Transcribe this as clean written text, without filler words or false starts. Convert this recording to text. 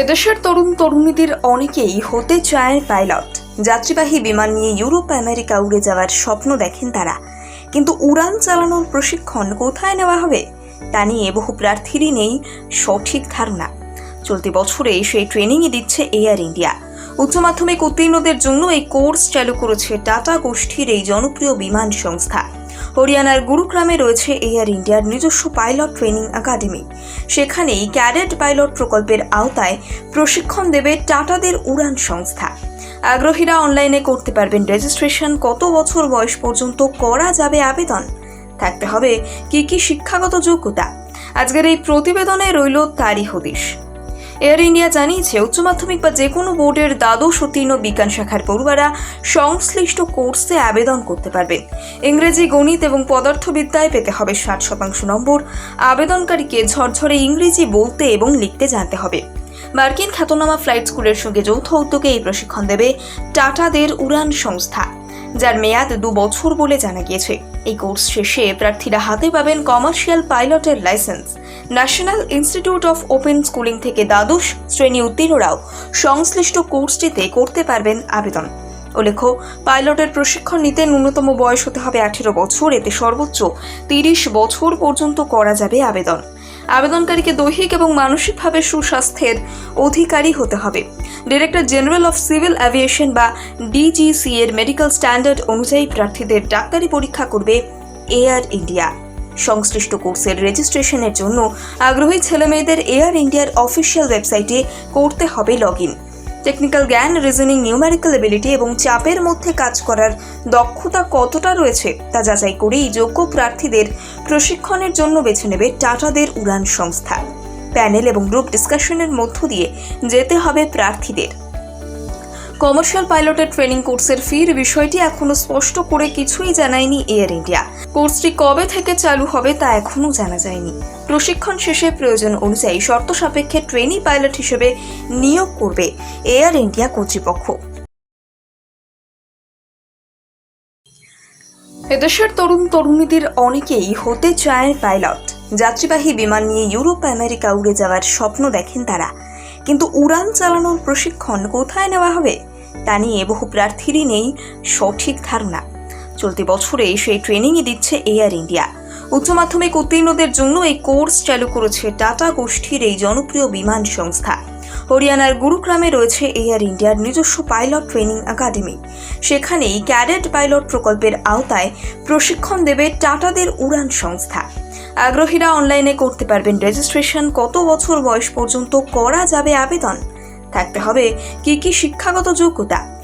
এদেশের তরুণ তরুণীদের অনেকেই হতে চায় পাইলট। যাত্রীবাহী বিমান নিয়ে ইউরোপ আমেরিকা উড়ে যাওয়ার স্বপ্ন দেখেন তারা, কিন্তু উড়ান চালানোর প্রশিক্ষণ কোথায় নেওয়া হবে তা নিয়ে বহু প্রার্থীরই নেই সঠিক ধারণা। চলতি বছরে সেই ট্রেনিংই দিচ্ছে এয়ার ইন্ডিয়া। উচ্চ মাধ্যমিক উত্তীর্ণদের জন্য এই কোর্স চালু করেছে টাটা গোষ্ঠীর এই জনপ্রিয় বিমান সংস্থা। হরিয়ানার গুরুগ্রামে রয়েছে এয়ার ইন্ডিয়ার নিজস্ব পাইলট ট্রেনিং একাডেমি। সেখানেই ক্যাডেট পাইলট প্রকল্পের আওতায় প্রশিক্ষণ দেবে টাটাদের উড়ান সংস্থা। আগ্রহীরা অনলাইনে করতে পারবেন রেজিস্ট্রেশন। কত বছর বয়স পর্যন্ত করা যাবে আবেদন? থাকতে হবে কি শিক্ষাগত যোগ্যতা? আজকের এই প্রতিবেদনে রইল তারই হদিশ। এয়ার ইন্ডিয়া জানিয়েছে, উচ্চ মাধ্যমিক বা যে কোনো বোর্ডের দ্বাদশ উত্তীর্ণ বিজ্ঞান শাখার পড়ুয়ারা সংশ্লিষ্ট কোর্সে আবেদন করতে পারবেন। ইংরেজি, গণিত এবং পদার্থবিদ্যায় পেতে হবে 60% নম্বর। আবেদনকারীকে ঝরঝরে ইংরেজি বলতে এবং লিখতে জানতে হবে। মার্কিন খ্যাতনামা ফ্লাইট স্কুলের সঙ্গে যৌথ উদ্যোগে এই প্রশিক্ষণ দেবে টাটাদের উড়ান সংস্থা, যার মেয়াদ 2 বছর বলে জানা গিয়েছে। এই কোর্স শেষে প্রার্থীরা হাতে পাবেন কমার্শিয়াল পাইলটের licence. National institute of open schooling থেকে দ্বাদশ শ্রেণী উত্তীর্ণরাও সংশ্লিষ্ট কোর্সটিতে করতে পারবেন আবেদন। উল্লেখ্য, পাইলটের প্রশিক্ষণ নিতে ন্যূনতম বয়স হতে হবে 18 বছর। এতে সর্বোচ্চ 30 বছর পর্যন্ত করা যাবে আবেদন। আবেদনকারীকে দৈহিক এবং মানসিকভাবে সুস্বাস্থ্যের অধিকারী হতে হবে। Director general of civil aviation বা ডিজিসি এর মেডিকেল স্ট্যান্ডার্ড অনুযায়ী প্রার্থীদের ডাক্তারি পরীক্ষা করবে এয়ার ইন্ডিয়া। সংশ্লিষ্ট কোর্সের রেজিস্ট্রেশনের জন্য আগ্রহী ছেলেমেয়েদের এয়ার ইন্ডিয়ার অফিসিয়াল ওয়েবসাইটে করতে হবে লগইন। টেকনিক্যাল জ্ঞান, রিজনিং, নিউমেরিক্যাল এবিলিটি এবং চাপের মধ্যে কাজ করার দক্ষতা কতটা রয়েছে তা যাচাই করেই যোগ্য প্রার্থীদের প্রশিক্ষণের জন্য বেছে নেবে টাটাদের উড়ান সংস্থা। প্যানেল এবং গ্রুপ ডিসকাশনের মধ্য দিয়ে যেতে হবে প্রার্থীদের। কমার্শিয়াল পাইলটের ট্রেনিং কোর্সের ফির বিষয়টি এখনো স্পষ্ট করে কিছুই জানায়নি এয়ার ইন্ডিয়া। কোর্সটি কবে থেকে চালু হবে তা এখনো জানা যায়নি। প্রশিক্ষণ শেষে প্রয়োজন অনুযায়ী শর্ত সাপেক্ষে ট্রেনি পাইলট হিসেবে নিয়োগ করবে এয়ার ইন্ডিয়া কর্তৃপক্ষ। এদেশের তরুণ তরুণীদের অনেকেই হতে চায় পাইলট। যাত্রীবাহী বিমান নিয়ে ইউরোপ আমেরিকা উড়ে যাওয়ার স্বপ্ন দেখেন তারা, কিন্তু উড়ান চালানোর প্রশিক্ষণ কোথায় নেওয়া হবে তা নিয়ে বহু প্রার্থীরই নেই সঠিক ধারণা। চলতি বছরে সেই ট্রেনিংই দিচ্ছে এয়ার ইন্ডিয়া। উচ্চ মাধ্যমিক উত্তীর্ণদের জন্য এই কোর্স চালু করেছে টাটা গোষ্ঠীর এই জনপ্রিয় বিমান সংস্থা। হরিয়ানার গুরুগ্রামে রয়েছে এয়ার ইন্ডিয়ার নিজস্ব পাইলট ট্রেনিং একাডেমি। সেখানেই ক্যাডেট পাইলট প্রকল্পের আওতায় প্রশিক্ষণ দেবে টাটাদের উড়ান সংস্থা। আগ্রহীরা অনলাইনে করতে পারবেন রেজিস্ট্রেশন। কত বছর বয়স পর্যন্ত করা যাবে আবেদন? থাকতে হবে কি শিক্ষাগত যোগ্যতা?